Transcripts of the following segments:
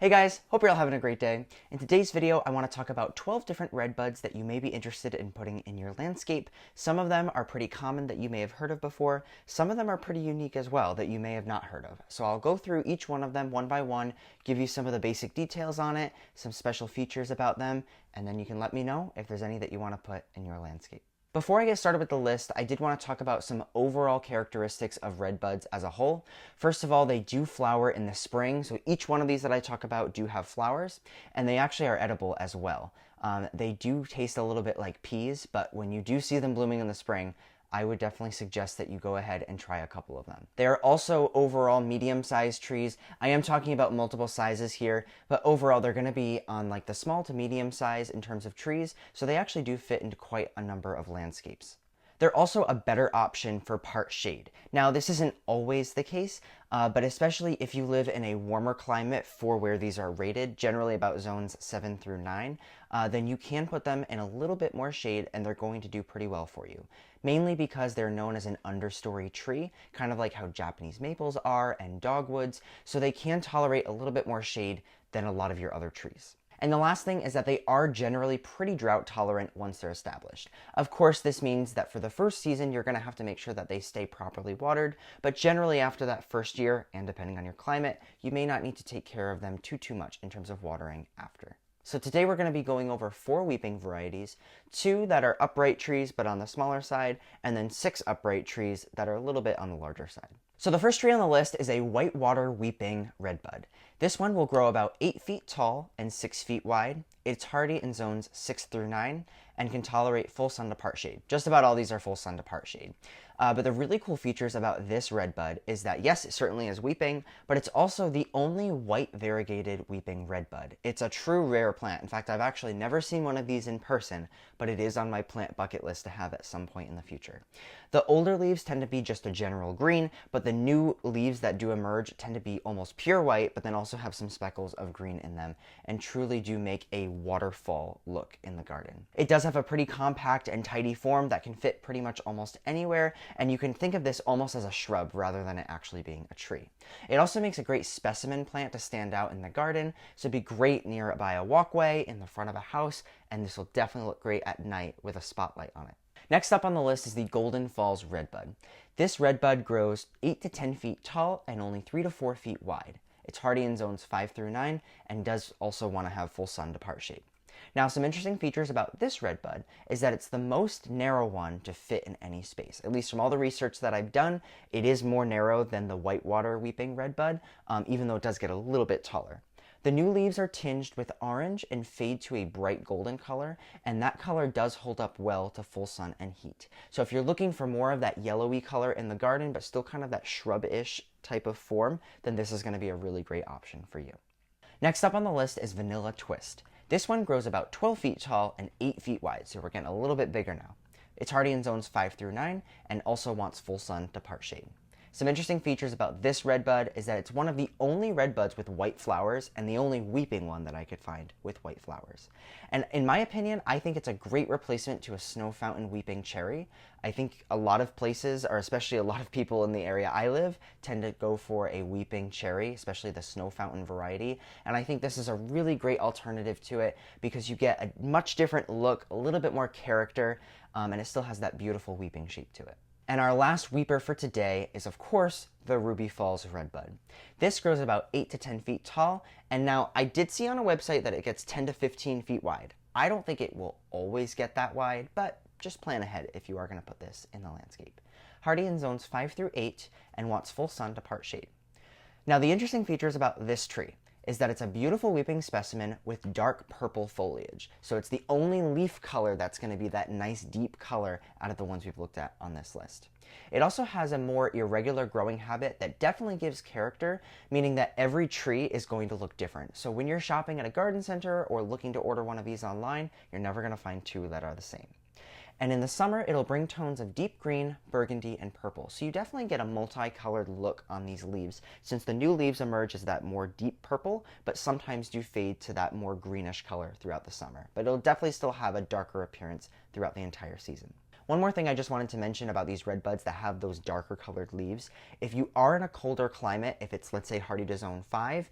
Hey guys, hope you're all having a great day. In today's video, I want to talk about 12 different redbuds that you may be interested in putting in your landscape. Some of them are pretty common that you may have heard of before. Some of them are pretty unique as well that you may have not heard of. So I'll go through each one of them one by one, give you some of the basic details on it, some special features about them, and then you can let me know if there's any that you want to put in your landscape. Before I get started with the list, I did want to talk about some overall characteristics of redbuds as a whole. First of all, they do flower in the spring, so each one of these that I talk about do have flowers, and they actually are edible as well. They do taste a little bit like peas, but when you do see them blooming in the spring, I would definitely suggest that you go ahead and try a couple of them. They are also overall medium-sized trees. I am talking about multiple sizes here, but overall they're going to be on like the small to medium size in terms of trees, so they actually do fit into quite a number of landscapes. They're also a better option for part shade. Now, this isn't always the case, but especially if you live in a warmer climate for where these are rated, generally about zones 7 through 9, then you can put them in a little bit more shade and they're going to do pretty well for you. Mainly because they're known as an understory tree, kind of like how Japanese maples are and dogwoods, so they can tolerate a little bit more shade than a lot of your other trees. And the last thing is that they are generally pretty drought tolerant once they're established. Of course, this means that for the first season, you're going to have to make sure that they stay properly watered, but generally after that first year, and depending on your climate, you may not need to take care of them too much in terms of watering after. So today we're going to be going over 4 weeping varieties, 2 that are upright trees but on the smaller side, and then 6 upright trees that are a little bit on the larger side. So the first tree on the list is a whitewater weeping redbud. This one will grow about 8 feet tall and 6 feet wide. It's hardy in zones 6 through 9 and can tolerate full sun to part shade. Just about all these are full sun to part shade. But the really cool features about this redbud is that, yes, it certainly is weeping, but it's also the only white variegated weeping redbud. It's a true rare plant. In fact, I've actually never seen one of these in person, but it is on my plant bucket list to have at some point in the future. The older leaves tend to be just a general green, but the new leaves that do emerge tend to be almost pure white, but then also have some speckles of green in them, and truly do make a waterfall look in the garden. It does have a pretty compact and tidy form that can fit pretty much almost anywhere, and you can think of this almost as a shrub rather than it actually being a tree. It also makes a great specimen plant to stand out in the garden, so it'd be great near by a walkway, in the front of a house, and this will definitely look great at night with a spotlight on it. Next up on the list is the Golden Falls Redbud. This redbud grows 8 to 10 feet tall and only 3 to 4 feet wide. It's hardy in zones 5 through 9 and does also want to have full sun to part shade. Now, some interesting features about this redbud is that it's the most narrow one to fit in any space. At least from all the research that I've done, it is more narrow than the whitewater weeping redbud, even though it does get a little bit taller. The new leaves are tinged with orange and fade to a bright golden color, and that color does hold up well to full sun and heat. So if you're looking for more of that yellowy color in the garden, but still kind of that shrub-ish type of form, then this is going to be a really great option for you. Next up on the list is Vanilla Twist. This one grows about 12 feet tall and 8 feet wide, so we're getting a little bit bigger now. It's hardy in zones 5 through 9 and also wants full sun to part shade. Some interesting features about this redbud is that it's one of the only redbuds with white flowers and the only weeping one that I could find with white flowers. And in my opinion, I think it's a great replacement to a snow fountain weeping cherry. I think a lot of places, or especially a lot of people in the area I live, tend to go for a weeping cherry, especially the snow fountain variety. And I think this is a really great alternative to it because you get a much different look, a little bit more character, and it still has that beautiful weeping shape to it. And our last weeper for today is, of course, the Ruby Falls Redbud. This grows about 8 to 10 feet tall, and now I did see on a website that it gets 10 to 15 feet wide. I don't think it will always get that wide, but just plan ahead if you are going to put this in the landscape. Hardy in zones 5 through 8 and wants full sun to part shade. Now, the interesting features about this tree is that it's a beautiful weeping specimen with dark purple foliage. So it's the only leaf color that's going to be that nice deep color out of the ones we've looked at on this list. It also has a more irregular growing habit that definitely gives character, meaning that every tree is going to look different. So when you're shopping at a garden center or looking to order one of these online, you're never going to find 2 that are the same. And in the summer, it'll bring tones of deep green, burgundy, and purple. So you definitely get a multicolored look on these leaves, since the new leaves emerge as that more deep purple, but sometimes do fade to that more greenish color throughout the summer. But it'll definitely still have a darker appearance throughout the entire season. One more thing I just wanted to mention about these redbuds that have those darker colored leaves. If you are in a colder climate, if it's, let's say, hardy to zone 5,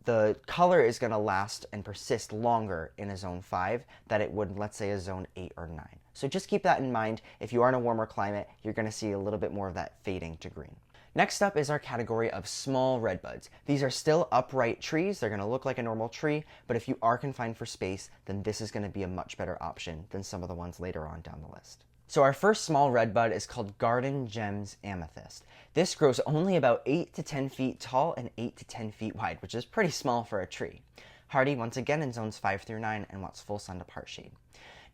the color is going to last and persist longer in a zone 5 than it would, let's say, a zone 8 or 9. So just keep that in mind. If you are in a warmer climate, you're going to see a little bit more of that fading to green. Next up is our category of small redbuds. These are still upright trees. They're going to look like a normal tree, but if you are confined for space, then this is going to be a much better option than some of the ones later on down the list. So our first small redbud is called Garden Gems Amethyst. This grows only about 8 to 10 feet tall and 8 to 10 feet wide, which is pretty small for a tree. Hardy once again in zones 5 through 9 and wants full sun to part shade.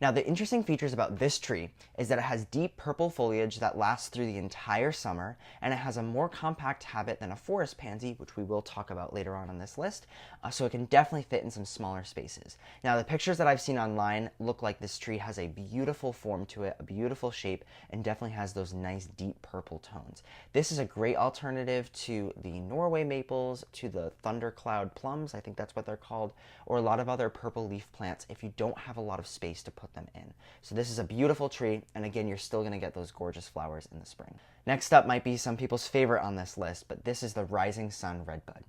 Now, the interesting features about this tree is that it has deep purple foliage that lasts through the entire summer, and it has a more compact habit than a forest pansy, which we will talk about later on this list, so it can definitely fit in some smaller spaces. Now, the pictures that I've seen online look like this tree has a beautiful form to it, a beautiful shape, and definitely has those nice deep purple tones. This is a great alternative to the Norway maples, to the thundercloud plums, I think that's what they're called, or a lot of other purple leaf plants if you don't have a lot of space to put them in. So this is a beautiful tree, and again, you're still going to get those gorgeous flowers in the spring. Next up might be some people's favorite on this list, but this is the Rising Sun Redbud.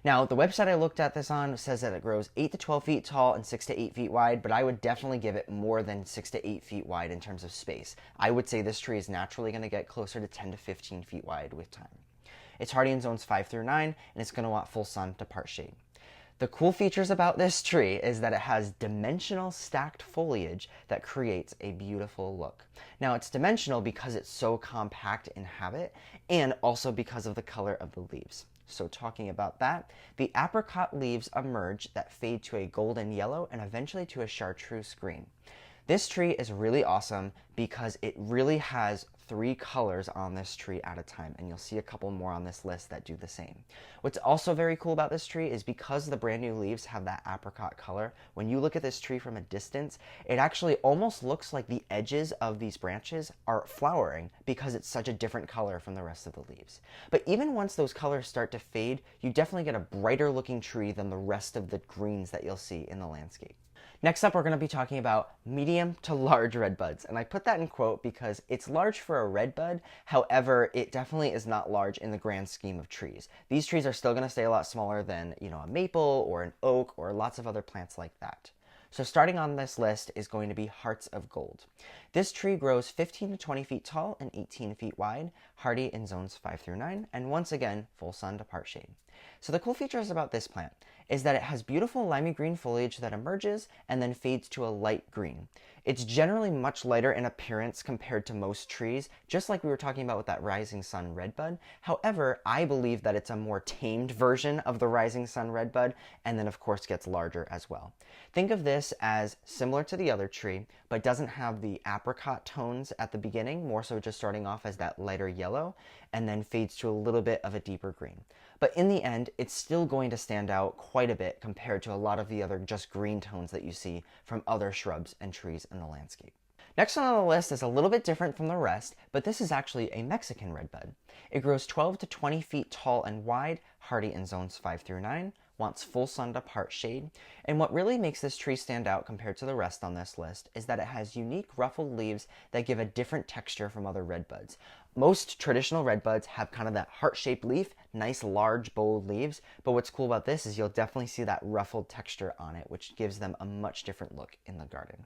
Now, the website I looked at this on says that it grows 8 to 12 feet tall and 6 to 8 feet wide, but I would definitely give it more than 6 to 8 feet wide in terms of space. I would say this tree is naturally going to get closer to 10 to 15 feet wide with time. It's hardy in zones 5 through 9, and it's going to want full sun to part shade. The cool features about this tree is that it has dimensional stacked foliage that creates a beautiful look. Now, it's dimensional because it's so compact in habit and also because of the color of the leaves. So talking about that, the apricot leaves emerge that fade to a golden yellow and eventually to a chartreuse green. This tree is really awesome because it really has 3 colors on this tree at a time, and you'll see a couple more on this list that do the same. What's also very cool about this tree is because the brand new leaves have that apricot color, when you look at this tree from a distance, it actually almost looks like the edges of these branches are flowering because it's such a different color from the rest of the leaves. But even once those colors start to fade, you definitely get a brighter looking tree than the rest of the greens that you'll see in the landscape. Next up, we're going to be talking about medium to large redbuds, and I put that in quote because it's large for a redbud, however, it definitely is not large in the grand scheme of trees. These trees are still going to stay a lot smaller than, a maple or an oak or lots of other plants like that. So starting on this list is going to be Hearts of Gold. This tree grows 15 to 20 feet tall and 18 feet wide, hardy in zones 5 through 9, and once again, full sun to part shade. So the cool features about this plant is that it has beautiful limey green foliage that emerges and then fades to a light green. It's generally much lighter in appearance compared to most trees, just like we were talking about with that Rising Sun Redbud. However, I believe that it's a more tamed version of the Rising Sun Redbud, and then of course gets larger as well. Think of this as similar to the other tree, but doesn't have the apricot tones at the beginning, more so just starting off as that lighter yellow, and then fades to a little bit of a deeper green. But in the end, it's still going to stand out quite a bit compared to a lot of the other just green tones that you see from other shrubs and trees in the landscape. Next one on the list is a little bit different from the rest, but this is actually a Mexican redbud. It grows 12 to 20 feet tall and wide, hardy in zones 5 through 9, wants full sun to part shade, and what really makes this tree stand out compared to the rest on this list is that it has unique ruffled leaves that give a different texture from other redbuds. Most traditional redbuds have kind of that heart-shaped leaf, nice large bold leaves, but what's cool about this is you'll definitely see that ruffled texture on it, which gives them a much different look in the garden.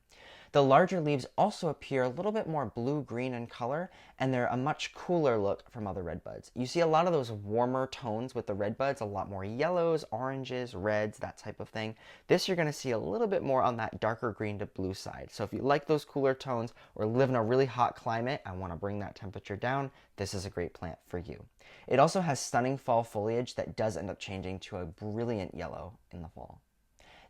The larger leaves also appear a little bit more blue-green in color, and they're a much cooler look from other redbuds. You see a lot of those warmer tones with the redbuds, a lot more yellows, oranges, reds, that type of thing. This you're going to see a little bit more on that darker green to blue side. So if you like those cooler tones or live in a really hot climate and want to bring that temperature down, this is a great plant for you. It also has stunning fall foliage that does end up changing to a brilliant yellow in the fall.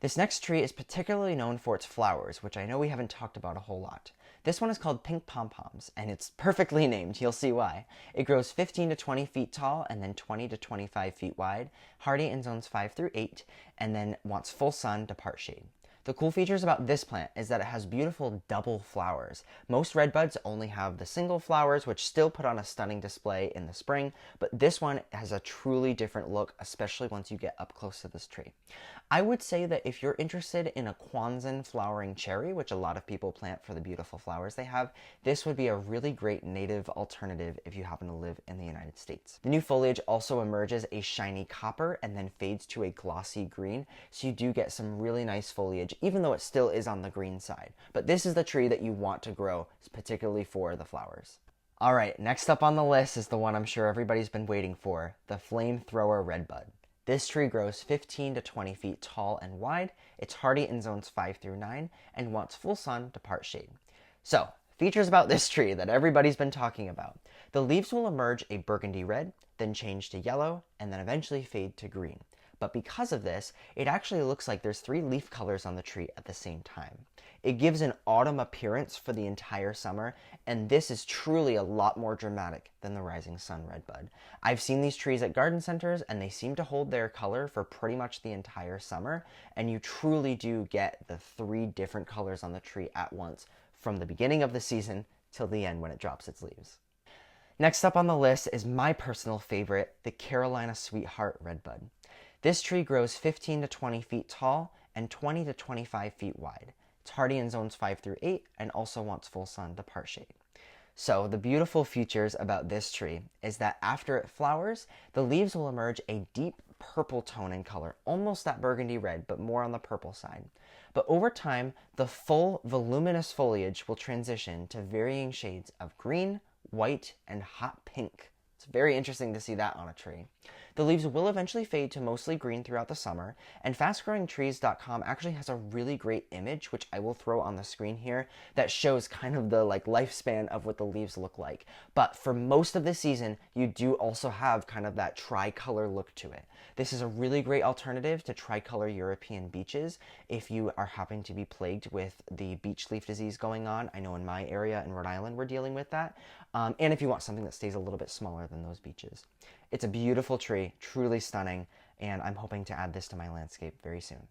This next tree is particularly known for its flowers, which I know we haven't talked about a whole lot. This one is called Pink Pom Poms, and it's perfectly named, you'll see why. It grows 15 to 20 feet tall and then 20 to 25 feet wide, hardy in zones 5 through 8, and then wants full sun to part shade. The cool features about this plant is that it has beautiful double flowers. Most redbuds only have the single flowers, which still put on a stunning display in the spring, but this one has a truly different look, especially once you get up close to this tree. I would say that if you're interested in a Kwanzaa flowering cherry, which a lot of people plant for the beautiful flowers they have, this would be a really great native alternative if you happen to live in the United States. The new foliage also emerges a shiny copper and then fades to a glossy green, so you do get some really nice foliage, even though it still is on the green side. But this is the tree that you want to grow, particularly for the flowers. All right, next up on the list is the one I'm sure everybody's been waiting for, the Flamethrower Redbud. This tree grows 15 to 20 feet tall and wide. It's hardy in zones 5 through 9 and wants full sun to part shade. So, features about this tree that everybody's been talking about. The leaves will emerge a burgundy red, then change to yellow, and then eventually fade to green. But because of this, it actually looks like there's 3 leaf colors on the tree at the same time. It gives an autumn appearance for the entire summer, and this is truly a lot more dramatic than the rising sun redbud. I've seen these trees at garden centers, and they seem to hold their color for pretty much the entire summer, and you truly do get the 3 different colors on the tree at once, from the beginning of the season till the end when it drops its leaves. Next up on the list is my personal favorite, the Carolina Sweetheart Redbud. This tree grows 15 to 20 feet tall and 20 to 25 feet wide. It's hardy in zones 5 through 8 and also wants full sun to part shade. So the beautiful features about this tree is that after it flowers, the leaves will emerge a deep purple tone in color, almost that burgundy red, but more on the purple side. But over time, the full voluminous foliage will transition to varying shades of green, white, and hot pink. It's very interesting to see that on a tree. The leaves will eventually fade to mostly green throughout the summer, and fastgrowingtrees.com actually has a really great image, which I will throw on the screen here, that shows kind of the lifespan of what the leaves look like. But for most of the season, you do also have kind of that tricolor look to it. This is a really great alternative to tricolor European beeches if you are having to be plagued with the beech leaf disease going on. I know in my area in Rhode Island we're dealing with that. And if you want something that stays a little bit smaller than those beeches. It's a beautiful tree, truly stunning, and I'm hoping to add this to my landscape very soon.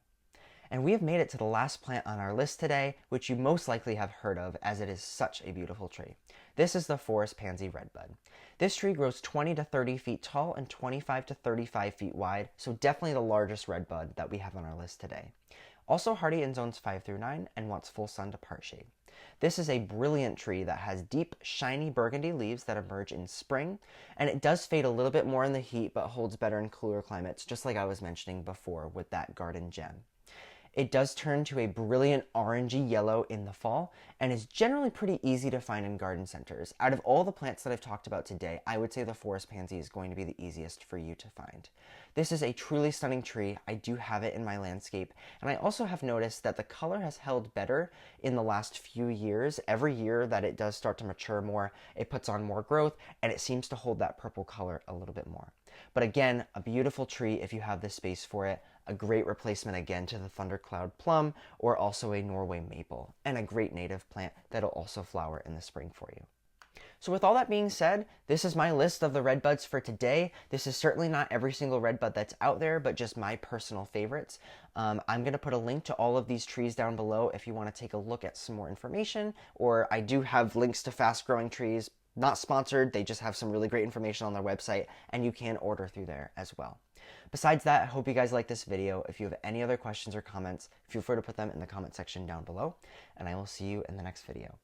And we have made it to the last plant on our list today, which you most likely have heard of as it is such a beautiful tree. This is the forest pansy redbud. This tree grows 20 to 30 feet tall and 25 to 35 feet wide, so definitely the largest redbud that we have on our list today. Also hardy in zones 5 through 9 and wants full sun to part shade. This is a brilliant tree that has deep, shiny burgundy leaves that emerge in spring, and it does fade a little bit more in the heat but holds better in cooler climates, just like I was mentioning before with that garden gem. It does turn to a brilliant orangey yellow in the fall and is generally pretty easy to find in garden centers. Out of all the plants that I've talked about today, I would say the forest pansy is going to be the easiest for you to find. This is a truly stunning tree. I do have it in my landscape, and I also have noticed that the color has held better in the last few years. Every year that it does start to mature more, it puts on more growth, and it seems to hold that purple color a little bit more. But again, a beautiful tree if you have the space for it. A great replacement again to the thundercloud plum or also a Norway maple, and a great native plant that'll also flower in the spring for you. So with all that being said, this is my list of the redbuds for today. This is certainly not every single redbud that's out there, but just my personal favorites. I'm going to put a link to all of these trees down below if you want to take a look at some more information, or I do have links to fast growing trees. Not sponsored, they just have some really great information on their website, and you can order through there as well. Besides that, I hope you guys like this video. If you have any other questions or comments, feel free to put them in the comment section down below, and I will see you in the next video.